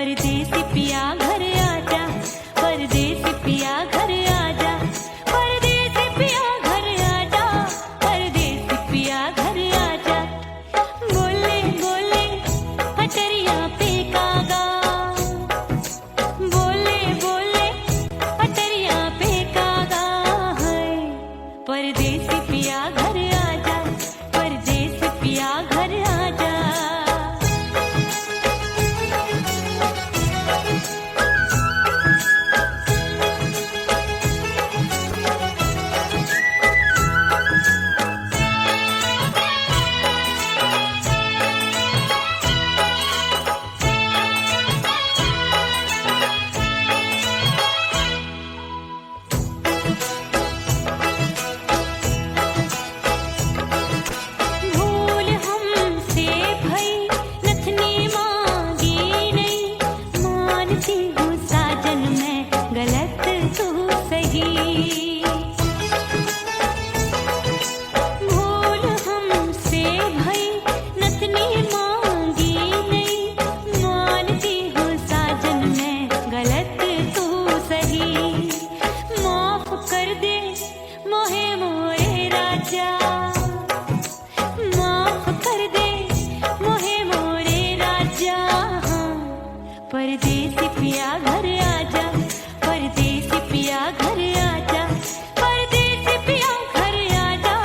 परदेसी पिया घर आजा, परदेसी पिया घर आजा, परदेसी पिया घर आजा, परदेसी पिया घर आजा। बोले बोले पटरिया पे कागा, बोले बोले पटरिया पे कागा है। परदेसी पिया घर आजा, परदेसी पिया घर आजा। भूल हमसे भई नथनी मांगी नहीं, मानती हूँ साजन मैं गलत तू सही। भूल हमसे भई नथनी मांगी नहीं, मानती हूँ साजन मैं गलत तू सही। माफ कर दे मोहे मोरे राजा, माफ कर दे मोहे मोरे राजा। परदेसी पिया घर आजा, परदेसी पिया घर आजा, परदेसी पिया घर आजा,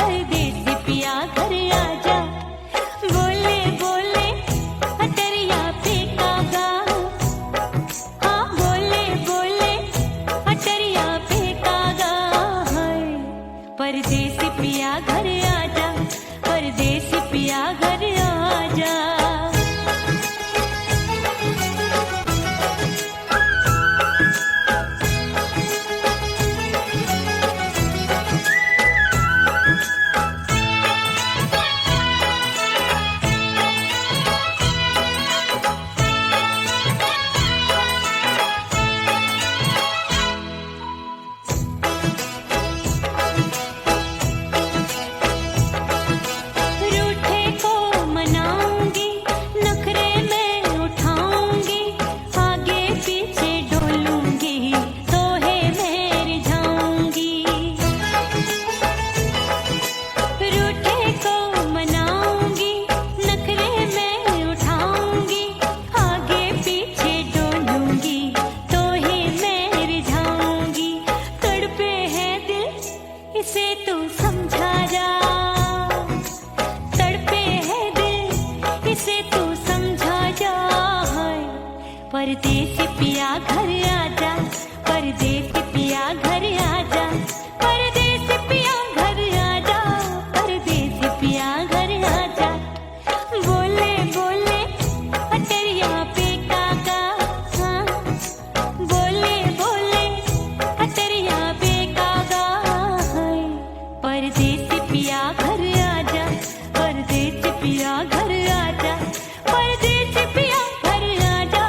परदेसी पिया घर आजा। बोले बोले पटरिया पे कागा, हाँ बोले बोले पटरिया पे कागा है। परदेसी पिया घर आजा, परदेसी पिया घर आजा। रूठे को मनाऊंगी, नखरे में उठाऊंगी, आगे पीछे डोलूंगी, तोहे में रिझाऊंगी। रूठे को मनाऊंगी, नखरे में उठाऊंगी, आगे पीछे डोलूंगी, तोहे में रिझाऊंगी। तड़पे है दिल इसे तू समझा जा, तड़पे है दिल इसे तू समझा जा। परदेसी पिया घर आजा, परदेसी पिया घर आजा, परदेसी पिया घर आजा, परदेसी पिया घर आजा। बोले बोले पटरिया पे कागा, हाँ बोले बोले पटरिया पे कागा है। परदेसी पिया घर आजा, परदेसी पिया घर आजा, परदेसी पिया घर आजा,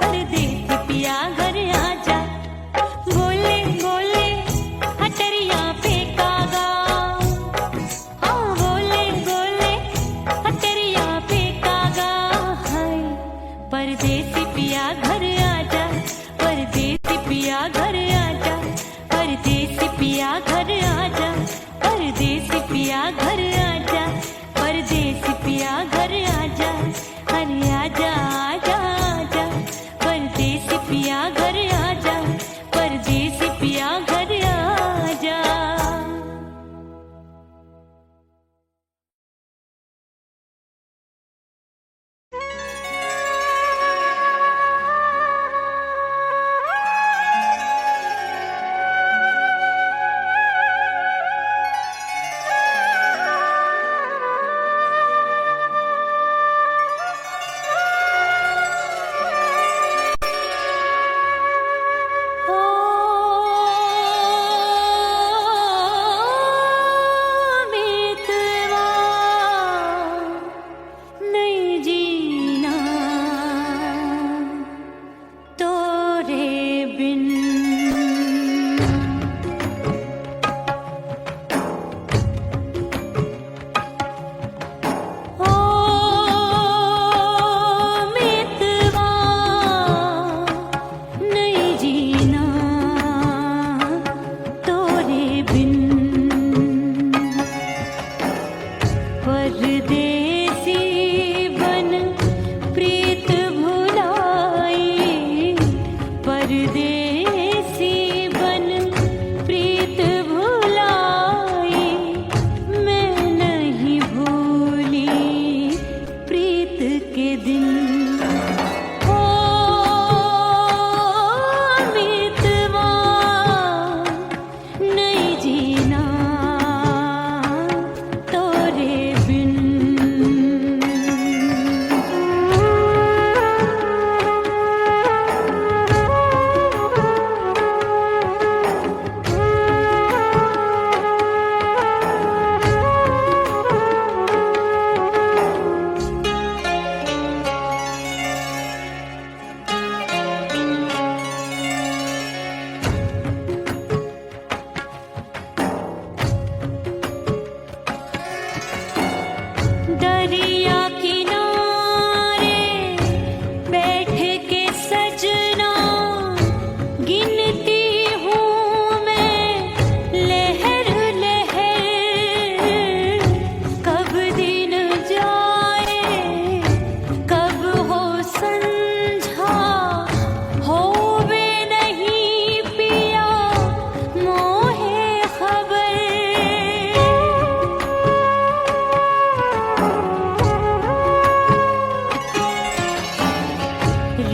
परदेसी पिया घर आजा। बोले बोले पटरिया पे कागा, हाँ बोले बोले पटरिया पे कागा है। परदेसी पिया घर आजा, परदेसी पिया घर आजा, परदेसी पिया घर आजा, परदेसी पिया घर आजा, परदेसी पिया घर आजा। अरे आजा आजा आजा, परदेसी पिया घर आजा, परदेसी पिया घर आजा।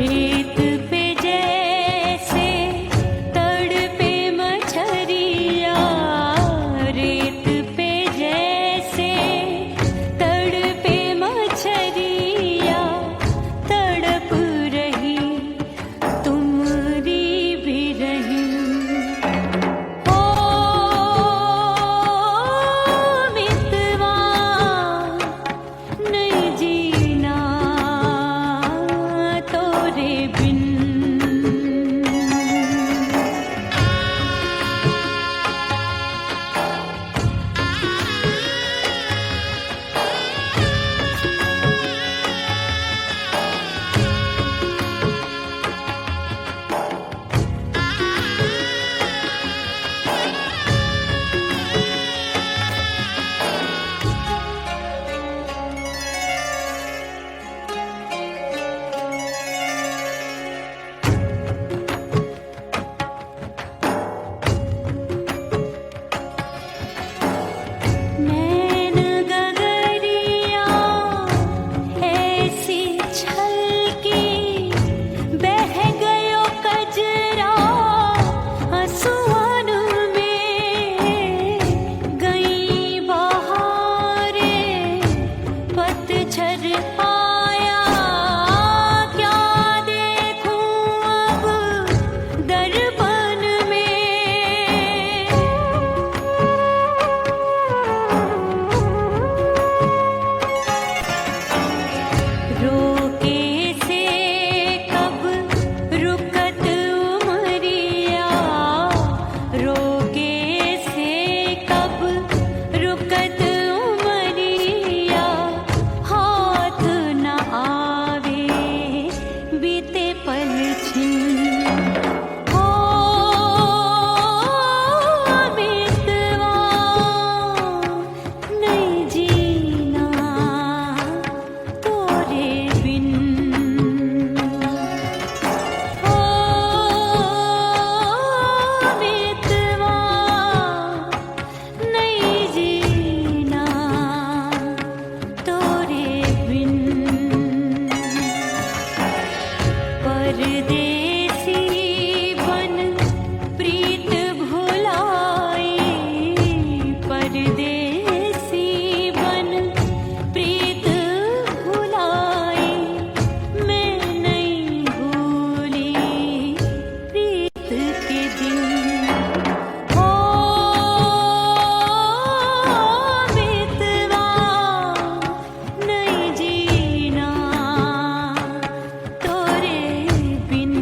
रेत पे जैसे तड़पे मछरिया, रेत पे जैसे तड़पे मछरिया, तड़प रही तुम्हारी भी रही। ओ मितवा नहीं जीना तोरे बिन। नैन गगरिया ऐसी छलकी, बह गयो कजरा आंसुओं में। गई बहारें पतझर आया, क्या देखूं अब दर्पण में। रोके से कब रुकत उमरिया, रोके से कब रुकत उमरिया। हाथ न आवे बीते पल छिन। ओ मितवा नहीं जीना तोरे बिन। ओ मितवा नहीं जीना तोरे बिन। परदेसी बन प्रीत भुलाई, परदेसी बन प्रीत भुलाई। मैं नहीं भूली प्रीत के दिन। ओ मितवा नहीं जीना तोरे बिन।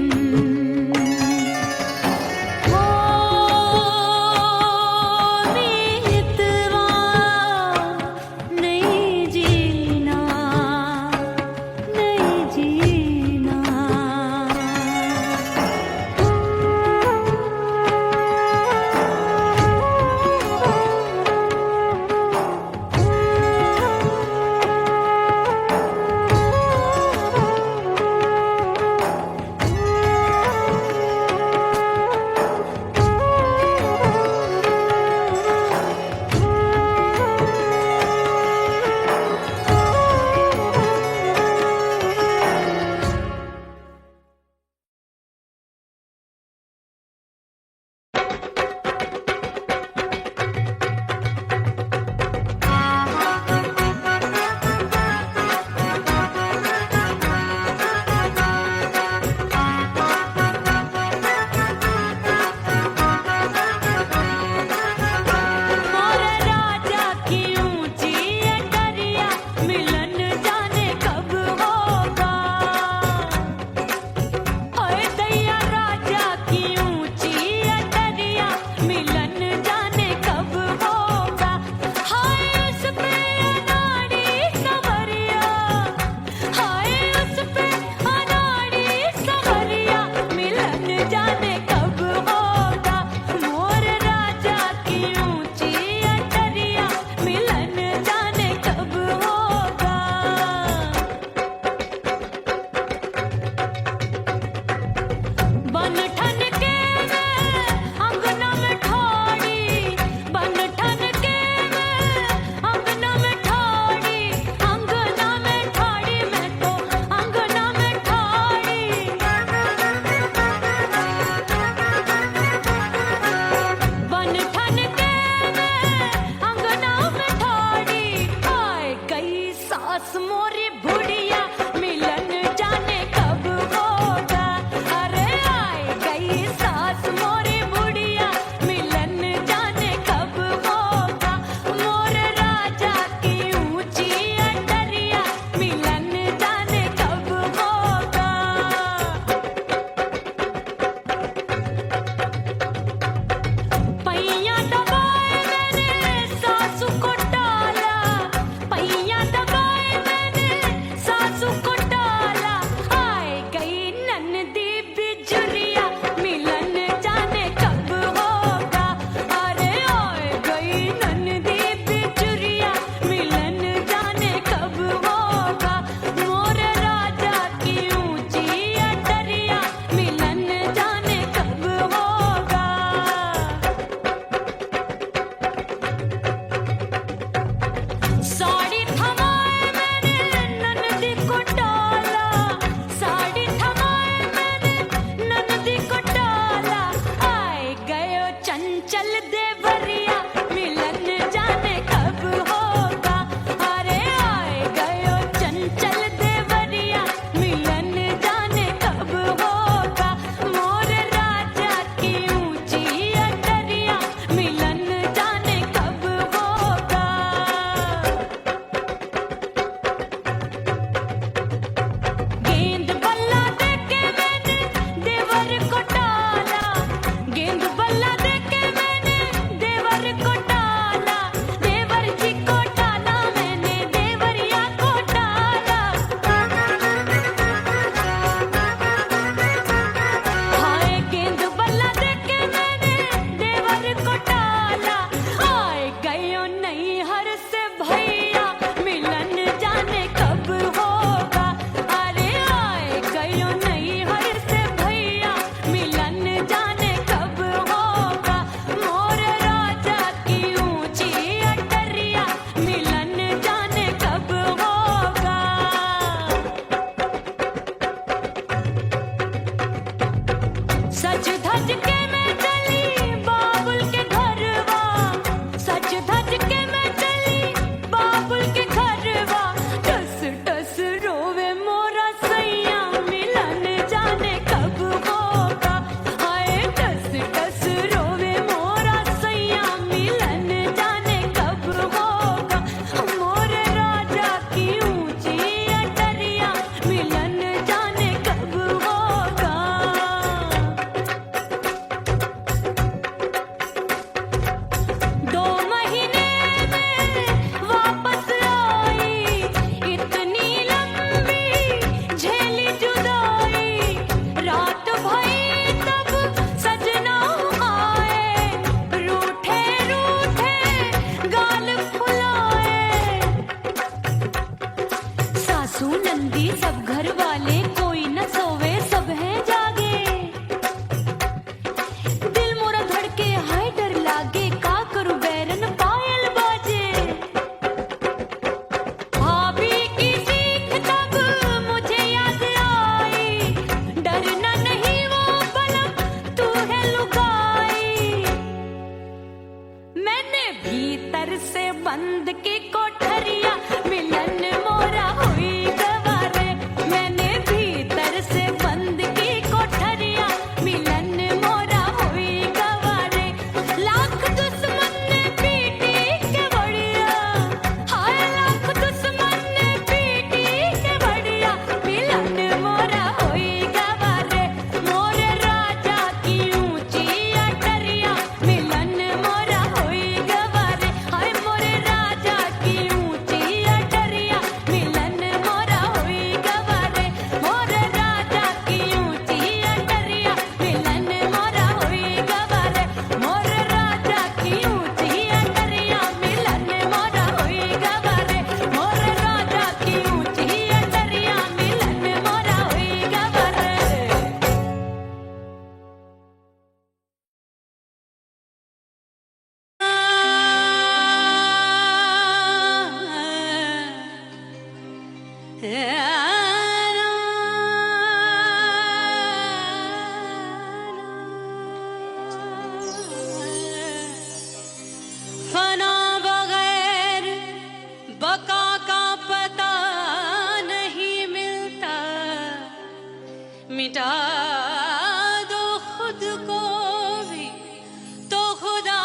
मिटा दो खुद को भी तो खुदा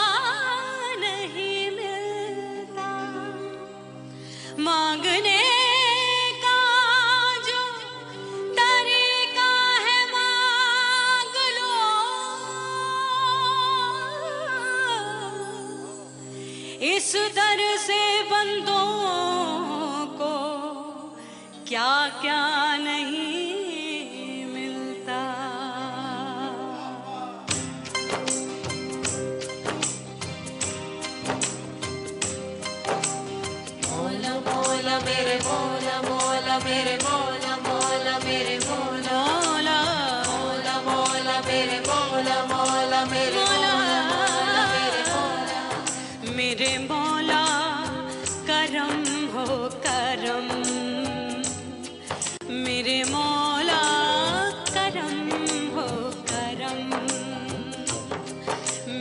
नहीं मिलता। मांगने का जो तरीका है मांग लो, इस दर से बंदों को क्या क्या नहीं मिलता। मौला मौला मेरे मौला मौला मेरे मौला मौला मेरे मौला मौला मौला मेरे मौला मौला मेरे मौला मेरे मौला मेरे मौला करम हो करम, मेरे मौला करम हो करम,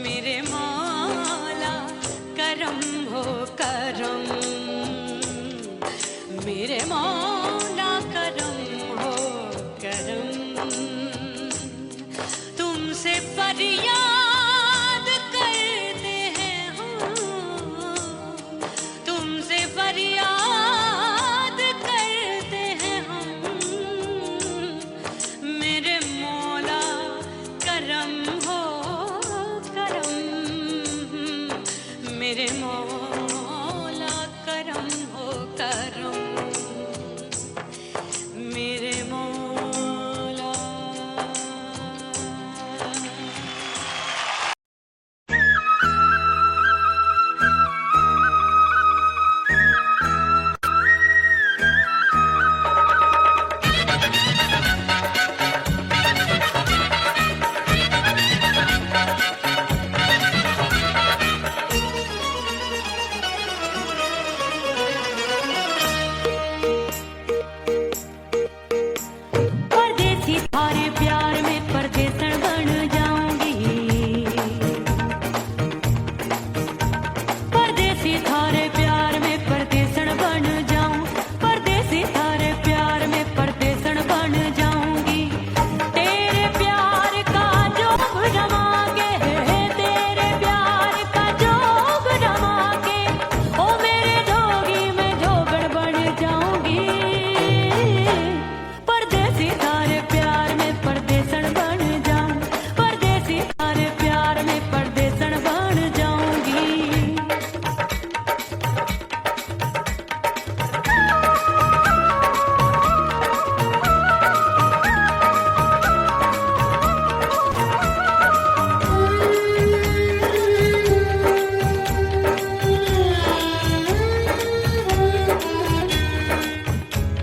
मेरे मौला करम हो करम, मेरे मौला करम हो करम। तुमसे फरियाद करते हैं हम, तुमसे फरियाद करते हैं हम, मेरे मौला करम हो करम, मेरे मौला करम हो करम, मेरे मौला। परदेसी थारे प्यार में परदेसन बन जाऊंगी, परदेसी थारे प्यार में परदेसन बन जाऊं, परदेसी थारे प्यार में परदेसन बन जाऊंगी। तेरे प्यार का जोग रमा के, तेरे प्यार का जोग रमा के, ओ मेरे जोगी में जोगड़ बन जाऊंगी। परदेसी थारे प्यार में परदेसन बन जाऊं, परदेसी थारे प्यार में परदेसन बन जाऊंगी।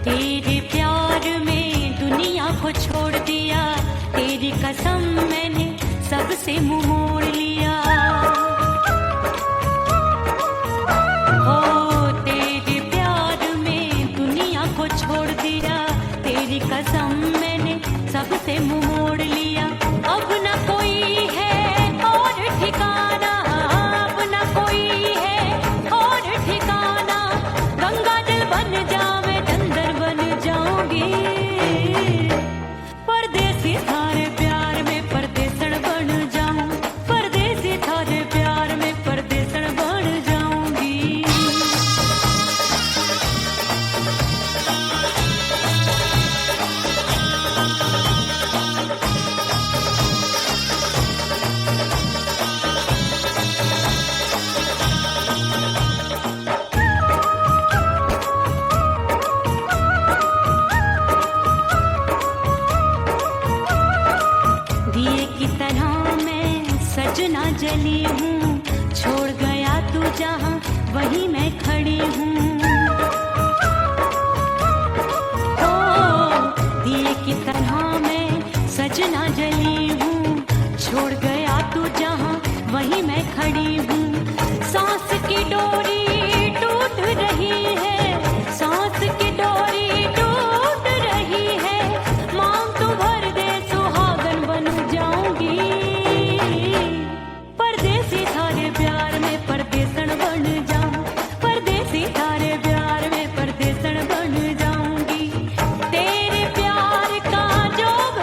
तेरे प्यार में दुनिया को छोड़ दिया, तेरी कसम मैंने सबसे मुंह मोड़ लिया। हो तेरे प्यार में दुनिया को छोड़ दिया, तेरी कसम मैंने सबसे मुंह मोड़ लिया। अब न कोई है और ठिकाना, अब न कोई है और ठिकाना, गंगा जल बन जावे चंदन बन जाऊंगी। परदेसी थारे प्यार में परदेसन बन जाऊं, परदेसी थारे प्यार में परदेसन बन जाऊंगी। दिए की तरह मैं सजना जली हूँ, छोड़ गया तू जहाँ वहीं मैं खड़ी हूँ। ओ दिए की तरह मैं सजना जली हूँ, छोड़ गया तू जहाँ वहीं मैं खड़ी हूँ। सांस की डोरी टूट रही है, सांस की डोरी टूट रही है, मांग तू भर दे सुहागन बन जाऊंगी। परदेसी थारे प्यार में परदेसन बन जाऊं, परदेसी थारे प्यार में परदेसन बन जाऊंगी। तेरे प्यार का जोग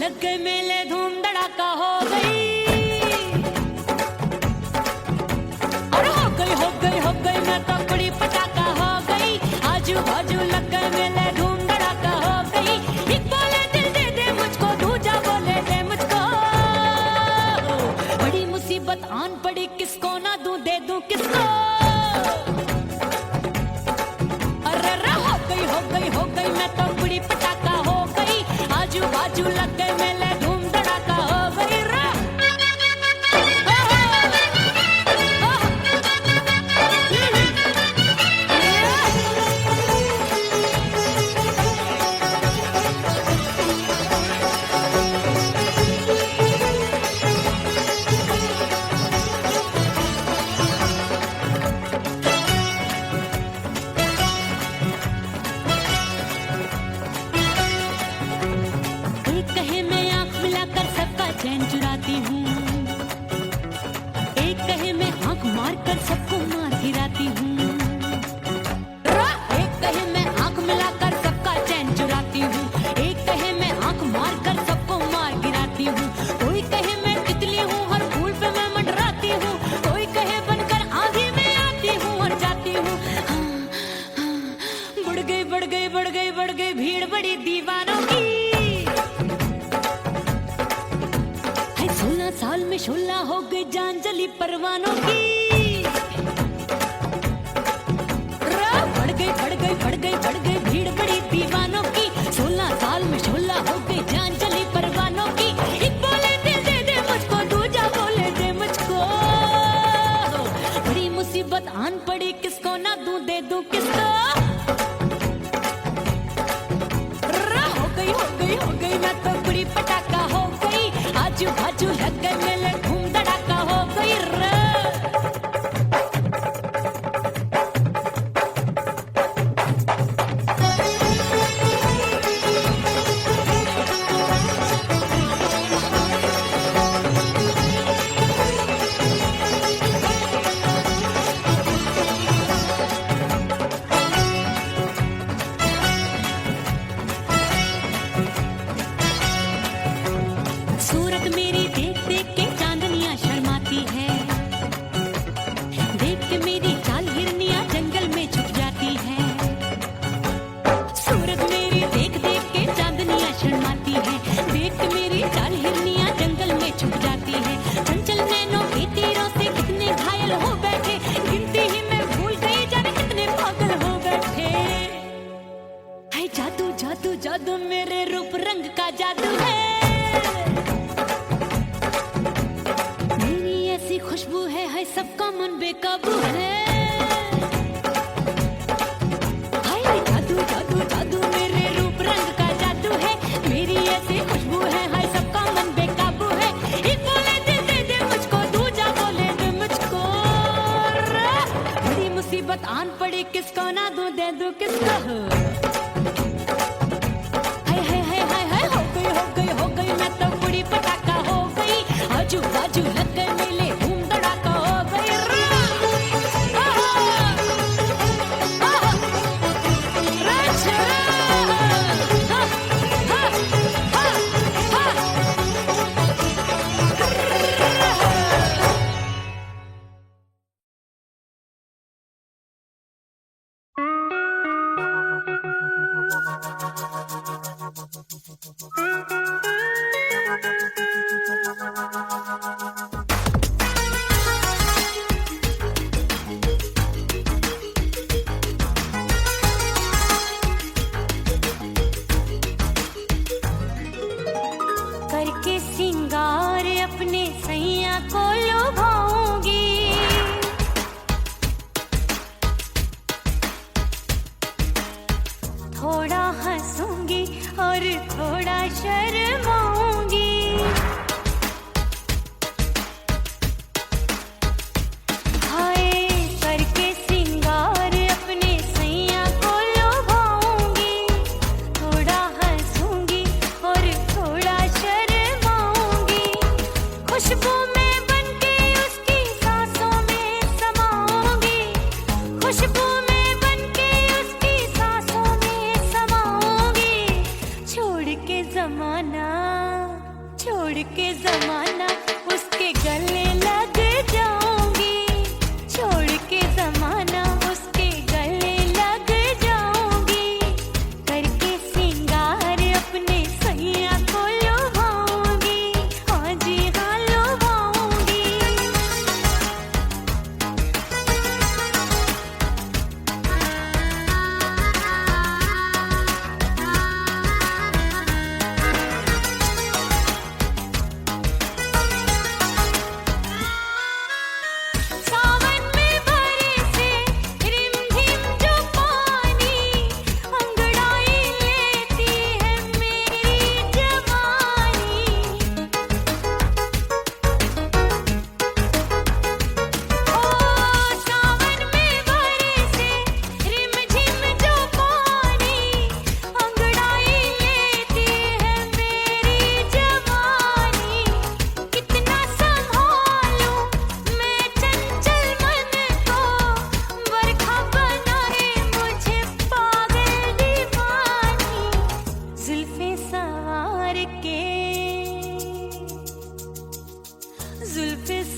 लग गए मेले धूम धड़ाका हो गई। और हो गई मैं तो बड़ी पटाखा हो गई। आजू बाजू लग गए मेले धूम धड़ाका हो गई। एक बोले दिल दे दे मुझको, दूजा बोले दे मुझको। बड़ी मुसीबत आन पड़ी, किसको ना दूं दे दूं किसको। अरे हो गई मैं तो बड़ी पटाखा हो गई। आजू बाजू लग गए मेले धूम धड़ाका हो गई रे। एक कहे मैं आंख मिलाकर सबका चैन चुराती हूँ, एक कहे मैं आंख मारकर सबको मार गिराती हूँ। एक कहे मैं आंख मिलाकर सबका चैन चुराती हूँ, एक कहे मैं आंख मारकर सबको मार गिराती हूँ। कोई कहे मैं तितली हूँ, हर फूल पे मैं मंडराती हूँ। कोई कहे बनकर आंधी में आती हूँ और जाती हूँ। बढ़ गई भीड़ बड़ी दीवानों की। 16 साल में शोला हो गई जान जली परवानों की। बढ़ गई भीड़ बड़ी दीवानों की। 16 साल में शोला हो गई जान जली परवानों की। एक बोले दिल दे दे मुझको, दूजा बोले दे मुझको। बड़ी मुसीबत आन पड़ी, किसको ना दूं दे दूं किसको। हो गई मैं तो बड़ी पटाखा हो गई। आजू बाजू लग गए मेले धूम धड़ाका हो गई रे। सूरत मेरी देख देख के चांदनियां शर्माती है। देख के मेरी चाल हिरनियां जंगल में छुप जाती है। सूरत मेरी देख देख के चांदनियां शर्माती है। देख के मेरी चाल हिरनियां जंगल में छुप जाती है। चंचल नैनों के तीरों से कितने घायल हो बैठे, गिनती ही मैं भूल गई जाने कितने पागल हो बैठे। है जादू जादू जादू मेरे रूप रंग का जादू है। ऐसी खुशबू है सबका मन बेकाबू है। हाय जादू जादू जादू मेरे रूप रंग का जादू है। मेरी ऐसी खुशबू है, हाय सबका मन बेकाबू है। एक बोले दिल दे दे मुझको, दूजा बोले दे मुझको। बड़ी मुसीबत आन पड़ी, किसको ना दूं दे दूं किसको। हो गई मैं तो बड़ी पटाखा हो गई। आजू बाजू लग गए मेले धूम धड़ाका हो गई रे।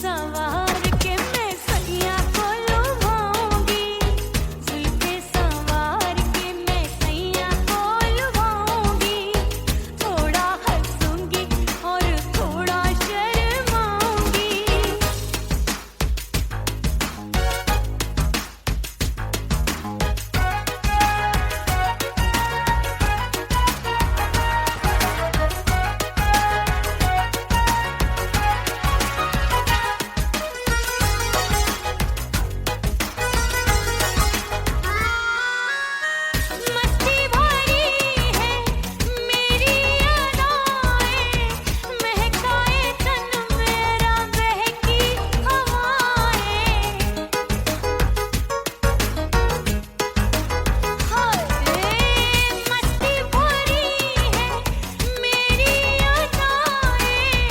सवार के मैं सैया को लुभाऊंगी, जुल्फे सवार के मैं सैया को लुभाऊंगी, थोड़ा हंसूंगी और थोड़ा शर्माऊंगी। मस्ती भरी है मेरी अदाएं, महकाए तन मेरा बहकी हवाएं। हाय मस्ती भरी है मेरी अदाएं,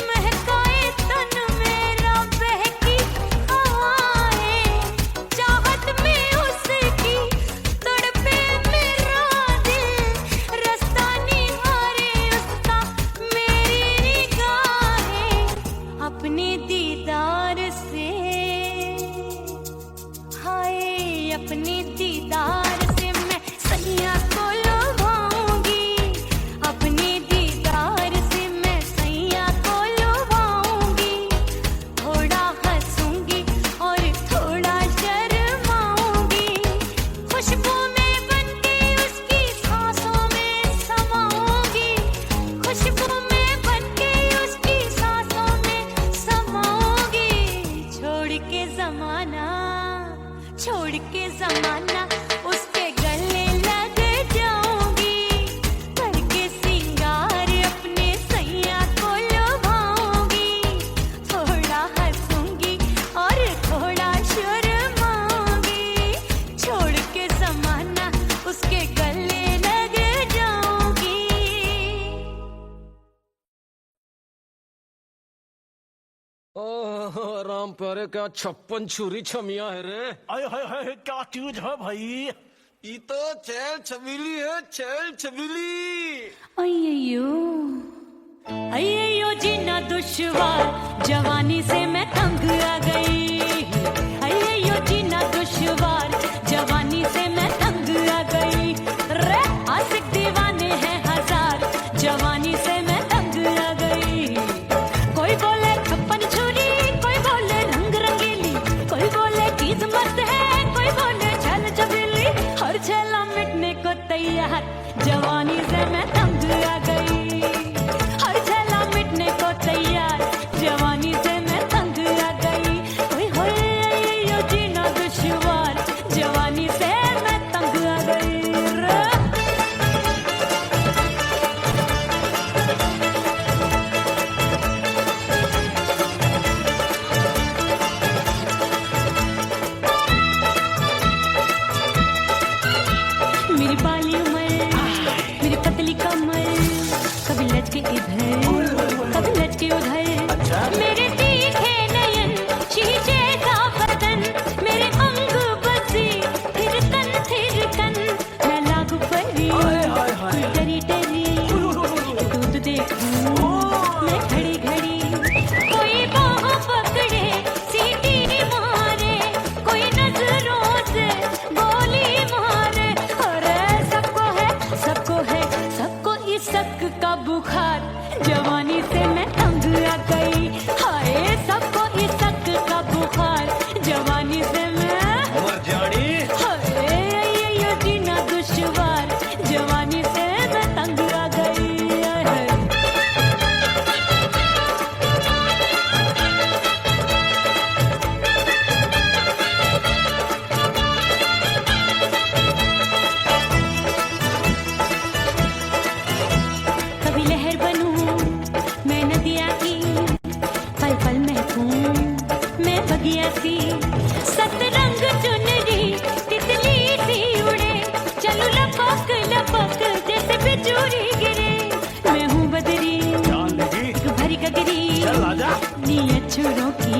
महकाए तन मेरा बहकी हवाएं। चाहत में उसकी तड़पे मेरा दिल, रास्ता निहारे उसका मेरी निगाहें। अपने दीदार से हाय अपने दीदार से मैं सैया को लुभाऊंगी, अपने दीदार से मैं सैया को लुभाऊंगी, थोड़ा हंसूंगी और थोड़ा शर्माऊंगी। खुशबू में बनके उसकी सांसों में समाऊंगी, खुशबू में बनके उसकी सांसों में समाऊंगी। छोड़ के जमाना उसके गले लग जाऊंगी, करके सिंगार अपने सैया को लुभाऊंगी, थोड़ा हंसूंगी और थोड़ा शर्माऊंगी। छोड़ के जमाना उसके गले लग जाऊंगी। ओह राम प्यारे, क्या 56 छुरी छमिया है रे। आय हाय हाय क्या चीज है भाई। ये तो चैल छबीली है, चैल छबीली। अय्यो जीना दुश्वार, जवानी से मैं तंग आ गई। अय्यो जीना दुश्वार, जवानी से मैं तंग आ गई। रे आशिक दीवाने हैं हजार, जवानी से मैं तंग आ गई। कोई बोले 56 छुरी, कोई बोले रंग रंगीली, कोई बोले चीज मस्त है, कोई बोले छल छबीली। हर छेला मिटने को तैयार, जवानी से मैं तंग आ गई। हर छेला मिटने को तैयार, जवानी से मैं तंग आ गई। ओए होए ये जीना दुश्वार, जवानी से मैं तंग आ गई रे। मेरी बाली उमर, मेरी पतली कमर, कभी लचके इधर कभी लचके उधर। मेरे तीखे नयन, शीशे का बदन, मेरे अंग बसी थिरकन थिरकन। मैं लागू परी कोई डरी डरी, दूध देखूं मैं घड़ी घड़ी। कोई बाह पकड़े सीटी मारे, कोई नजरों से गोली मारे। अरे सबको है सबको इसक का बुखार, जवानी से मैं तंग आ गई। हाय सबको इसक का बुखार, जवानी से मैं मर जानी। हाय ये जीना दुश्वार, जवानी से मैं तंग आ गई। कभी लहर बनूं मैं नदिया की, पल पल महकूं मैं बगिया सी। सतरंग चुनरी तितली सी उड़े, चलूं लपक लपक जैसे बिजुरी गिरे। मैं हूँ बदरी भरी गगरी, नीयत छुरों की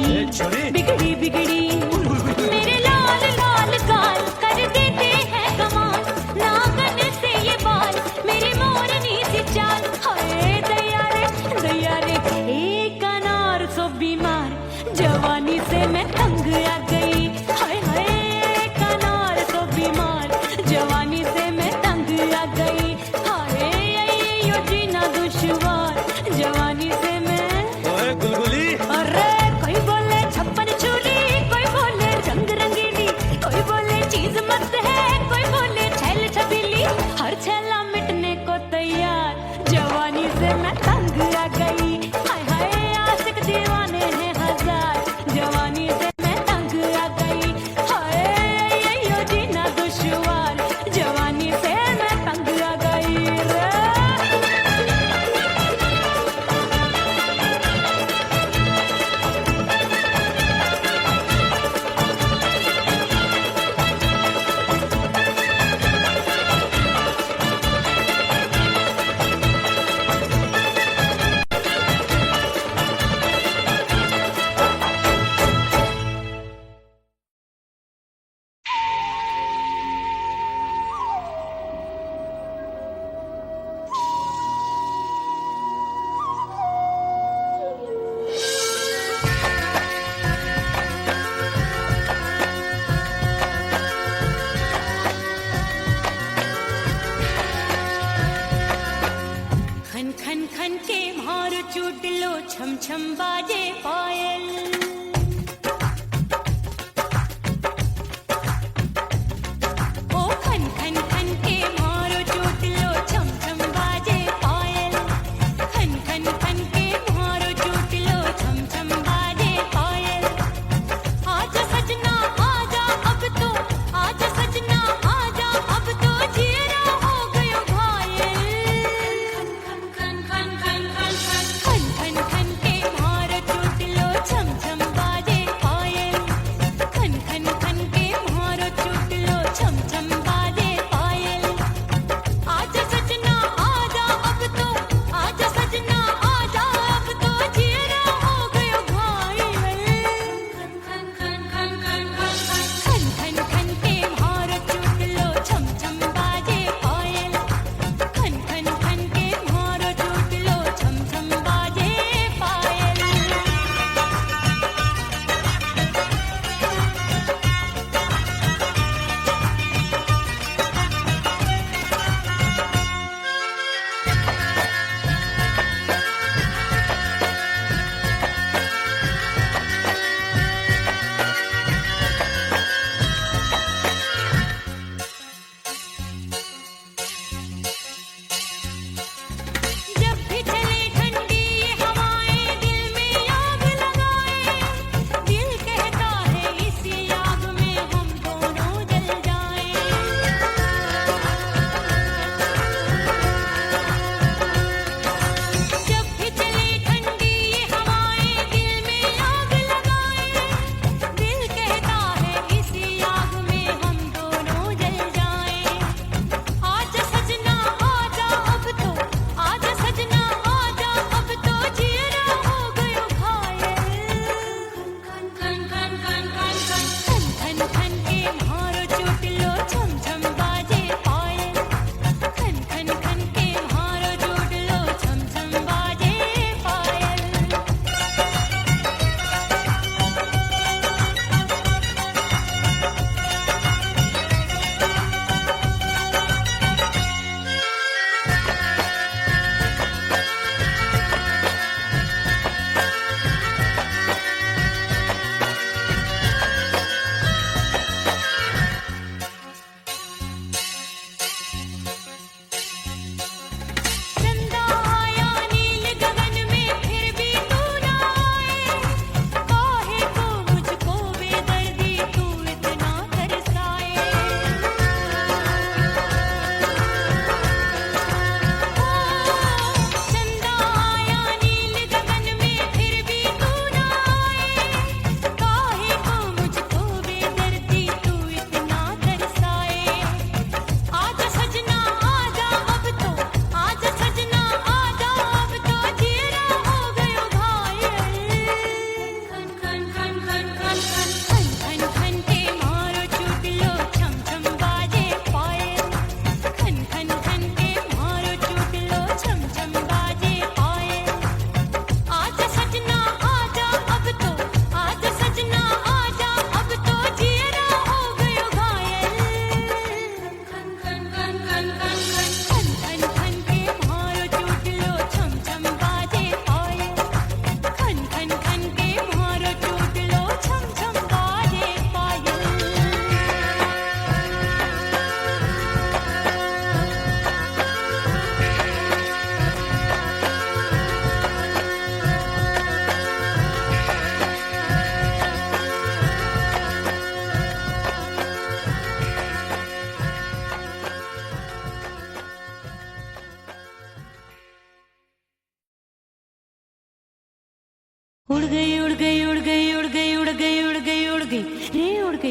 बिगड़ी बिगड़ी। मेरे लाल लाल गाल कर देते हैं कमाल, नागन से ये बाल मेरी मोरनी सी चाल। हाय दैया रे एक अनार सो बीमार, जवानी से मैं तंग आ गई, हाय हाय कनार तो बीमार, जवानी से मैं तंग आ गई, हाय यो जीना दुश्वार, जवानी से मैं। ओए गुलगुली, अरे कोई बोले छप्पन छुरी, कोई बोले रंग रंगीली, कोई बोले चीज मस्त है, कोई बोले छैल छबीली, हर छैला मिटने को तैयार, जवानी से मैं तंग आ गई, हाय हाय आशिक दीवाने हैं हजार, जवानी से मैं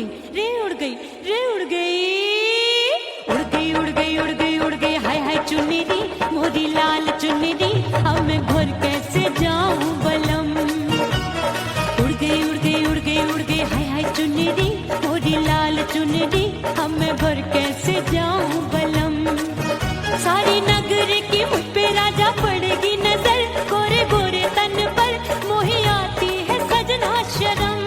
गई रे उड़ गई रे उड़ गई उड़ गई उड़ गई उड़ गई उड़ गई हाय हाय चुन्नी मोरी लाल चुन्नी अब मैं घर कैसे जाऊं बलम उड़ गई उड़ गई उड़ गई उड़ गई हाय हाय चुन्नी मोरी लाल चुन्नी अब मैं घर कैसे जाऊं बलम सारी नगर की मुझ पे राजा पड़ेगी नजर गोरे गोरे तन पर मोही आती है सजना शर्म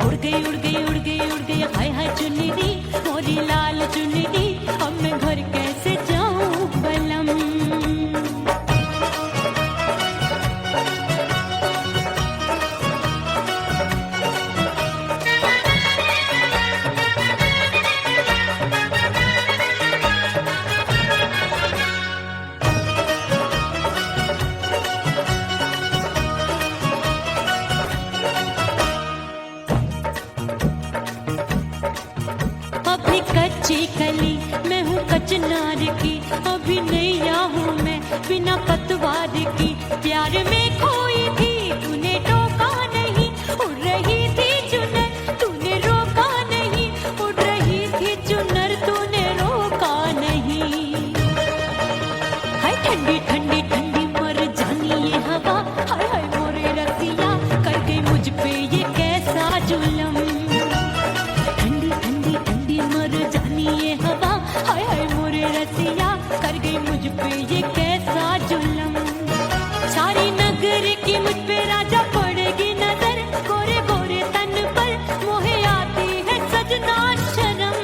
उड़ गई उड़ गई उड़ गई उड़ गई हाय हाय चुन्नी मोरी लाल चुन्नी अब मैं घर कैसे जाऊं बलम अभी कच्ची कली मैं हूँ कचनार की अभी नैया हूँ मैं बिना पतवार की प्यार में खोई थी तूने टोका नहीं उड़ रही थी चुनर तूने रोका नहीं उड़ रही थी चुनर तूने रोका नहीं हाय ठंडी ठंडी ठंडी मर जानी ये हवा हाय हाय मोरे रसिया कर गई मुझ पे ये कैसा जुलम ठंडी ठंडी ठंडी मर जानी ये हवा हाय हाय मोरे रसिया कर गई मुझ पे ये कैसा जुलम सारी नगर की मुझ पे राजा पड़ेगी नजर गोरे गोरे तन पर मोहे आती है सजना शर्म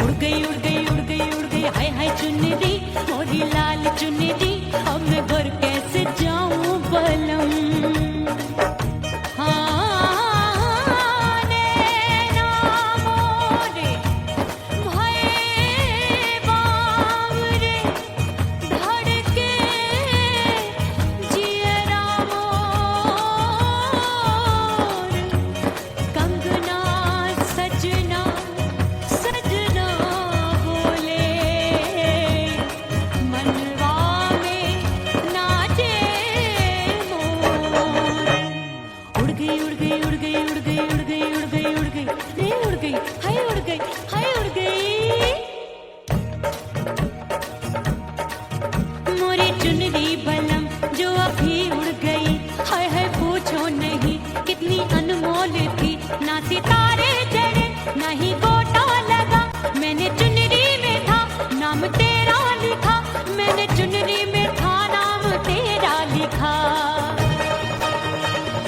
उड़ गई उड़ गई उड़ गई उड़ गई हाय हाय चुन्नी मोरी लाल चुन्नी अब मैं घर कैसे जाऊं बलम चुनरी बलम जो अभी उड़ गई हाय हाय पूछो नहीं कितनी अनमोल थी ना सितारे जड़े ना ही गोटा लगा मैंने चुनरी में था नाम तेरा लिखा मैंने चुनरी में था नाम तेरा लिखा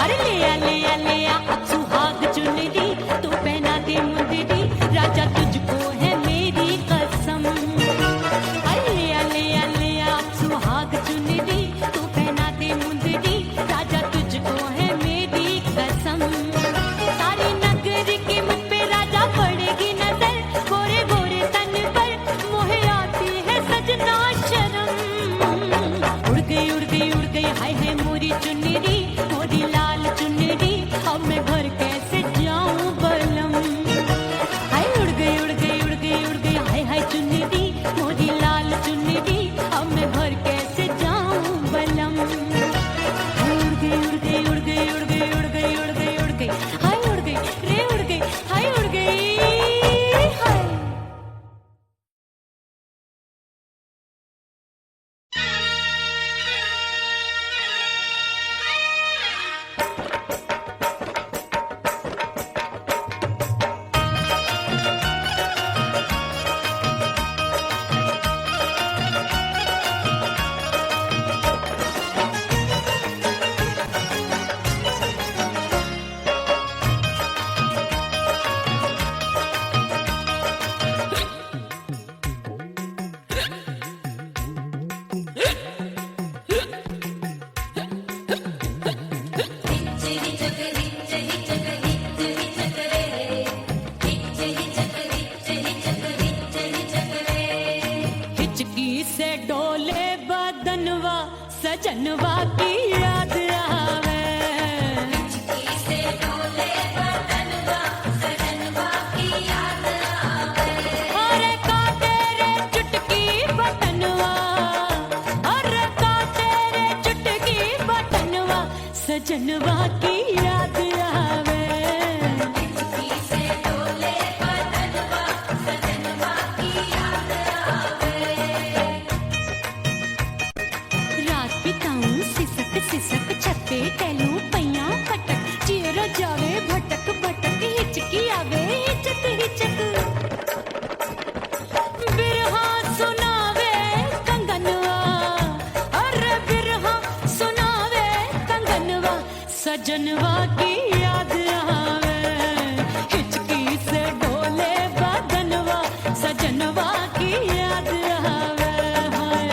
अरे ले आ अब सुहाग चुनरी तू पहना दे मुंदरी राजा तुझको है मेरी कसम सुहाग चुनरी तू पहना दे मुंदरी राजा तुझको है मेरी कसम सारी नगर की मुझ पे राजा पड़ेगी नजर गोरे गोरे तन पर मोहे आती है सजना शर्म उड़ गई हाय हाय मोरी चुनरी मोरी लाल चुनरी अब मैं घर कैसे जाऊं बलम हाय उड़ गई हाय हाय चुनरी मोरी लाल चुनरी अब मैं घर कैसे जाऊं बलम उड़ गई उड़ गई उड़ गई उड़ गई उड़ गई उड़ गई हाय उड़ गई रे उड़ गई हाय उड़ गई हाय सजनवा की याद आवे अरे का तेरे चुटकी बटनवा अरे का तेरे चुटकी बटनवा सजनवा की याद सजनवा की याद आवे, हिचकी से डोले बदनवा, सजनवा की याद आवे हाय।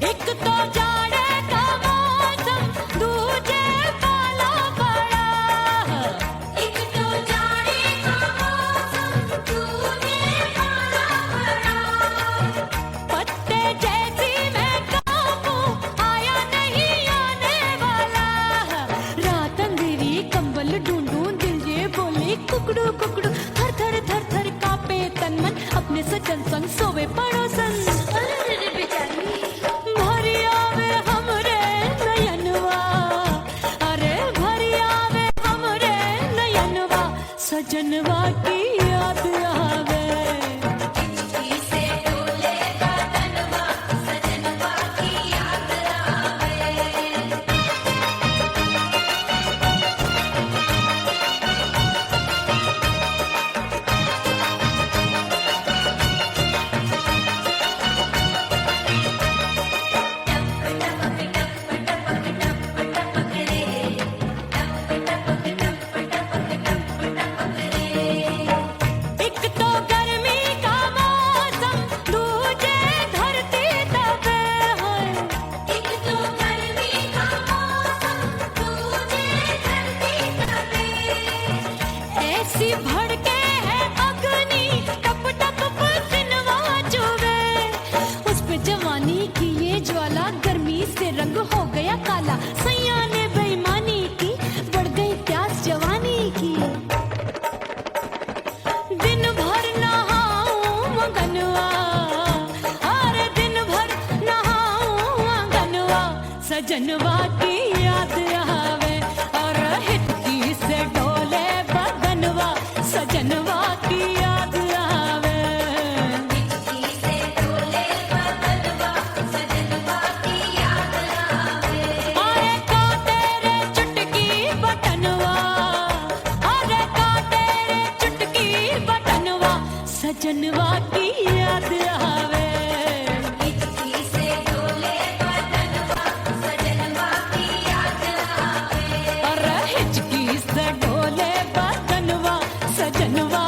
एक तो जाड़े का मौसम, दूजे पाला पड़ा। एक तो जाड़े का मौसम, दूजे पाला पड़ा। पत्ते जैसी मैं कांपूं, आया नहीं आने वाला। रात अंधेरी कंबल ढूंढूं, दिल ये बोले कुकड़ू कुकड़ू। थर थर थर थर कांपे तन मन, अपने सजन संग सोवे पड़ोसन। भरी आवे हमरे नयनवा, अरे भरी आवे हमरे नयनवा, सजनवा की याद आवे। हिचकी से डोले बदनवा, सजनवा की याद आवे। एक तो गर्मी का मौसम, दूजे धरती तपे है। एक तो गर्मी का मौसम, दूजे धरती तपे। ऐसी भड़के है अग्नि, टप टप पसीनवा चुभे। उस पे जवानी की ये ज्वाला, गर्मी से रंग हो गया काला। सैया ने बेईमानी की, बढ़ गई प्यास जवानी की। दिन भर नहाऊं आंगनवा, अरे दिन भर नहाऊं आंगनवा, सजनवा की याद आवे। और हिचकी से डोले बदनवा, सजनवा की याद आवे। हिचकी से डोले बदनवा, सजनवा की याद आवे। अरे का तेरे चुटकी बटनवा, अरे का तेरे चुटकी बटनवा, सजनवा की याद आवे। हिचकी से डोले बदनवा, सजनवा की याद आवे। अरे हिचकी से डोले बदनवा, सजनवा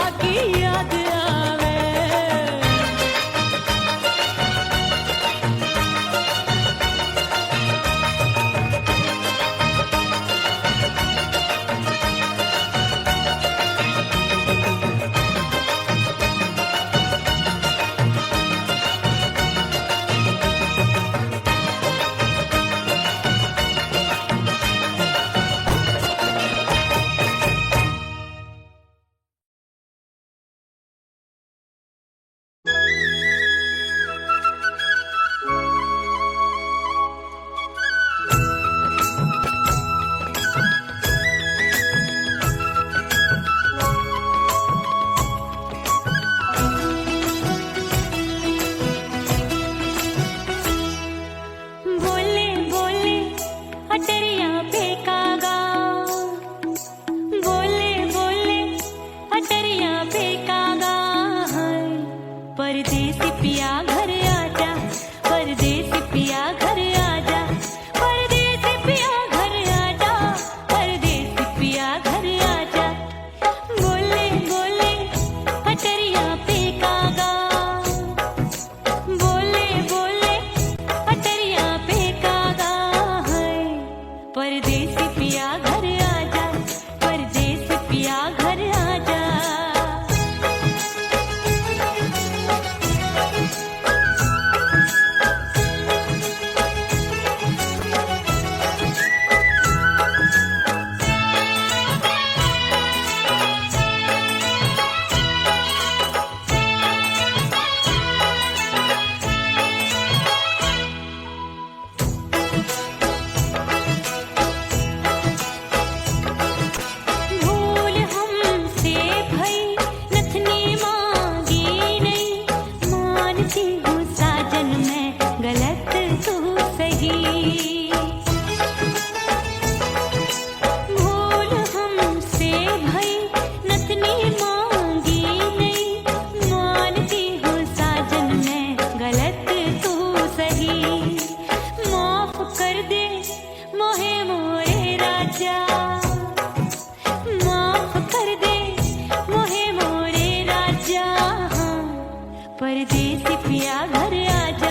परदेसी पिया घर आजा,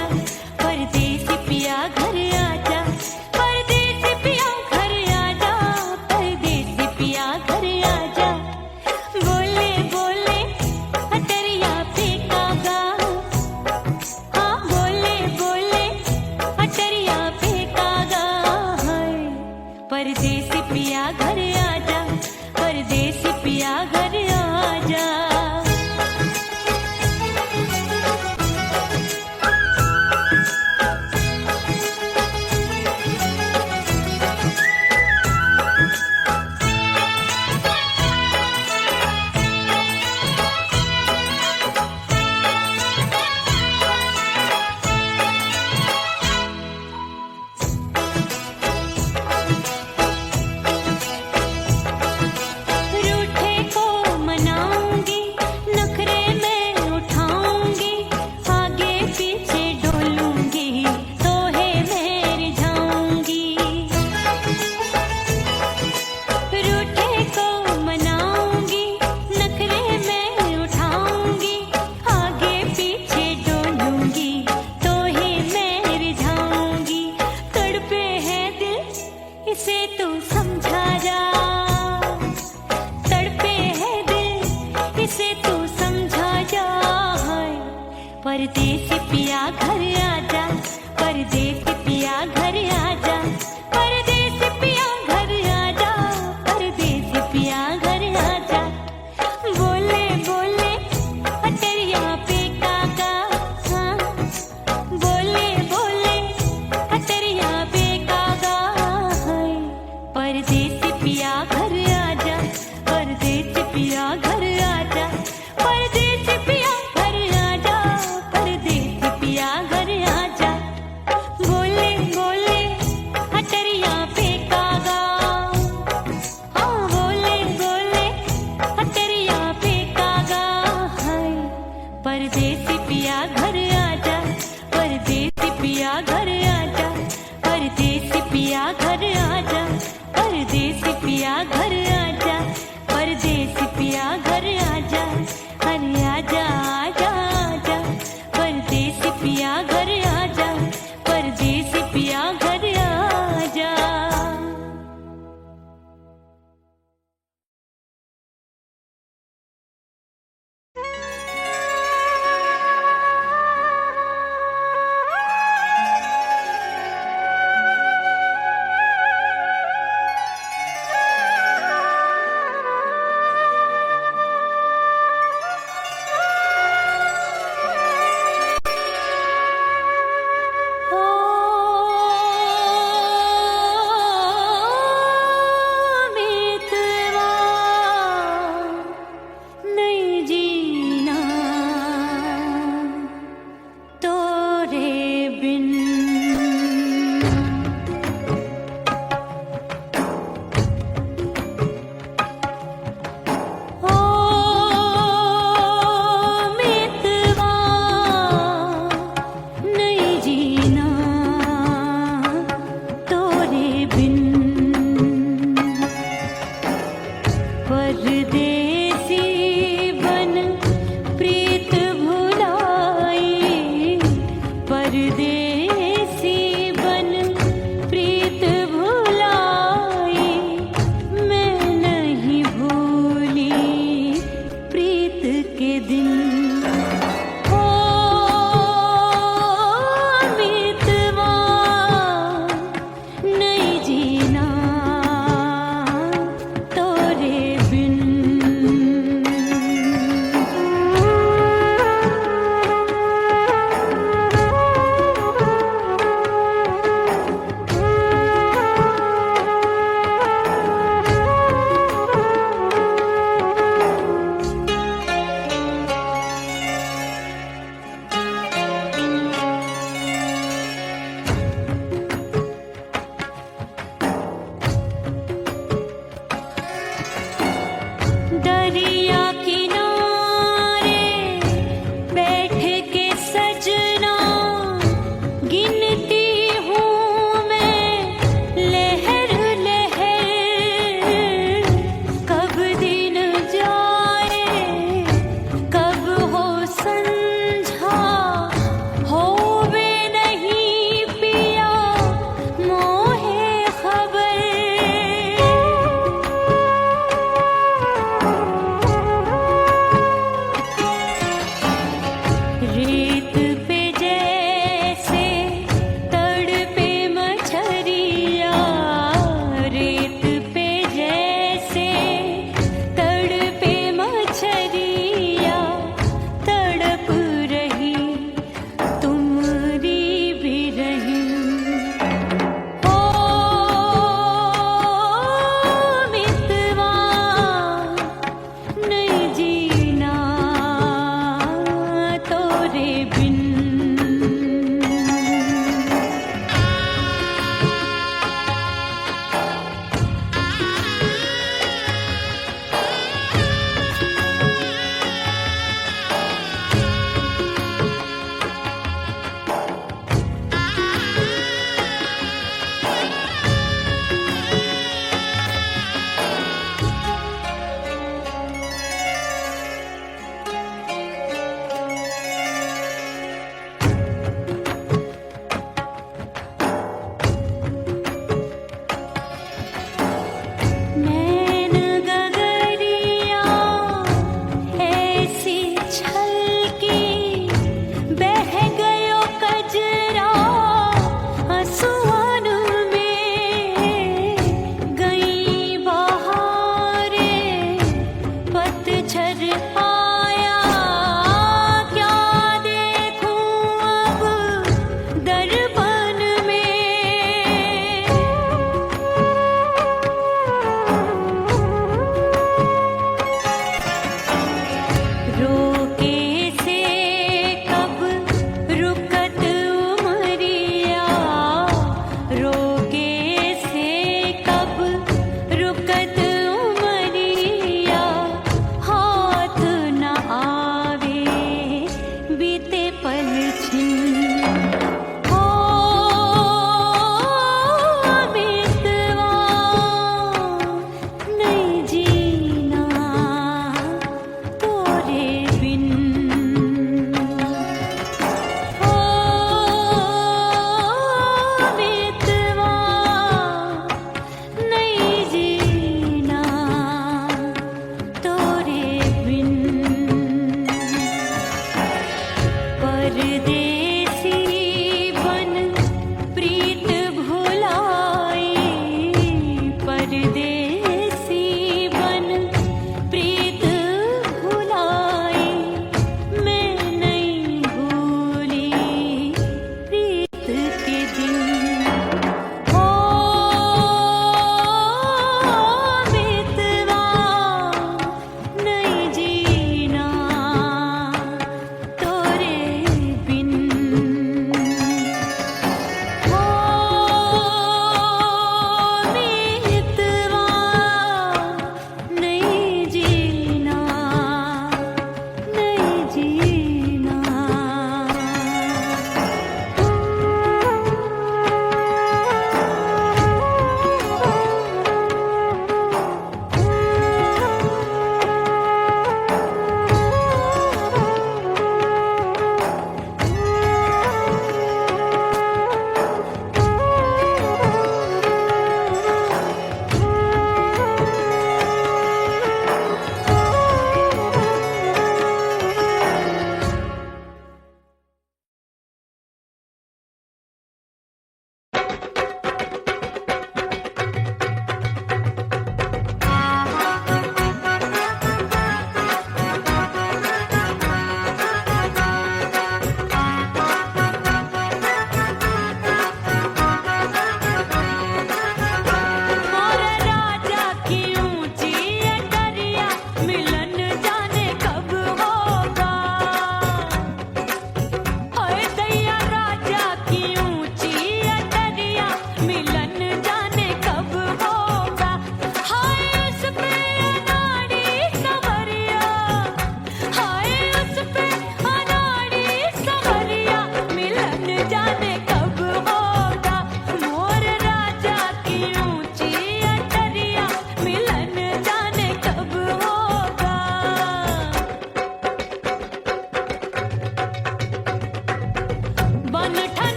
परदेसी पिया घर आजा, परदेसी पिया घर आजा, परदेसी पिया घर आजा। बोले बोले अटरिया पे कागा, हाँ बोले बोले अटरिया पे कागा है। परदेसी पिया घर आजा, परदेसी पिया घर आजा। रूठे को मनाऊंगी, नखरे में उठाऊंगी, आगे पीछे डोलूंगी, तोहे में रिझाऊंगी। रूठे को मनाऊंगी, नखरे में उठाऊंगी, आगे पीछे डोलूंगी, तोहे में रिझाऊंगी। तड़पे है दिल इसे तू समझा जा, तड़पे है दिल इसे तू समझा जा। परदेसी पिया घर आजा, परदेसी पिया घर आजा, परदेसी पिया घर आजा, परदेसी पिया घर आजा। बोले बोले अटरिया पे कागा, हाँ बोले बोले अटरिया पे कागा है। परदेसी पिया घर आजा, परदेसी पिया घर आजा, परदेसी पिया घर आजा, परदेसी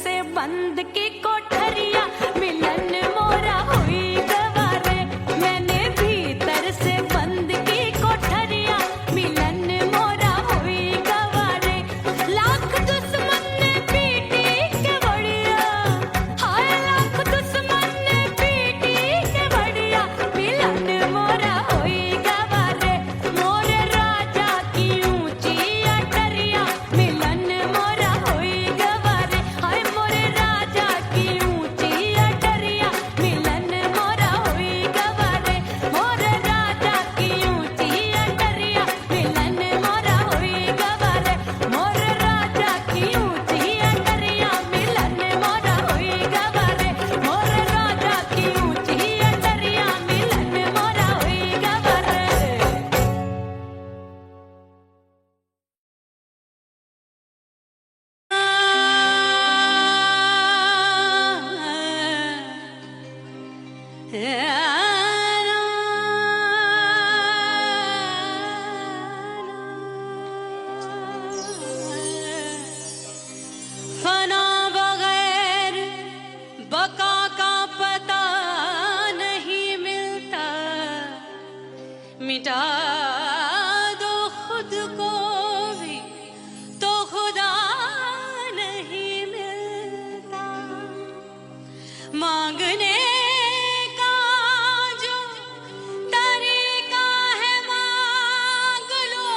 से बंद की कोठरिया मिलन मोरा हुई गवारे मैंने भीतर से बंद की कोठरिया मिलन मोरा हुई गवारे लाख दुश्मन ने पीटी के बढ़िया हाय लाख दुश्मन ने पीटी के बढ़िया मिलन मोरा हुई गवारे मोरे राजा की ऊंची अटरिया मिलन मोरा हुई गवारे हाय मोरे राजा की ऊंची अटरिया मिलन मोरा हुई गवारे मोरे राजा की ऊंची अटरिया मिलन मोरा हुई गवारे मोरे राजा की ऊंची अटरिया मिलन मोरा हुई गवारे मोरे राजा की ऊंची अटरिया मिलन मोरा हुई गवारे फना बगैर बका का पता नहीं मिलता मिटा दो खुद को भी तो खुदा नहीं मिलता मांगने का जो तरीका है मांग लो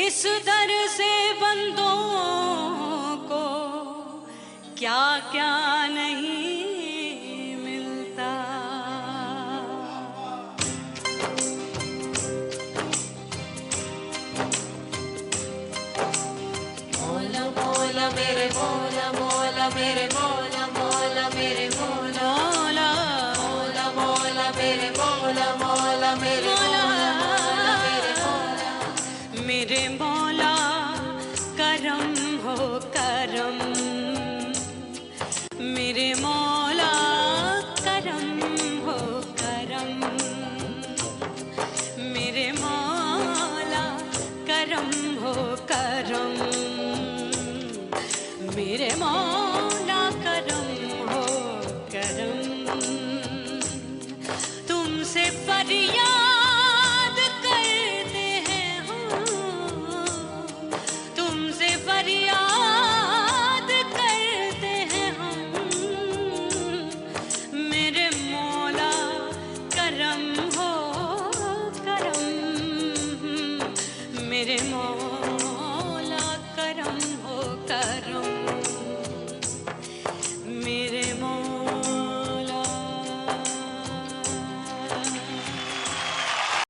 इस दर से बंदों को क्या क्या नहीं मिलता मौला मौला मेरे मौला मौला मेरे मौला मौला मेरे मौला मौला मौला मेरे मौला मौला मेरे मौला मौला मेरे मौला मेरे मौला करम हो करम मेरे मौला करम हो करम मेरे मौला करम हो करम मेरे मौला करम हो करम तुमसे फरियाद करते हैं हम तुमसे फरियाद करते हैं हम मेरे मौला करम हो करम मेरे मौला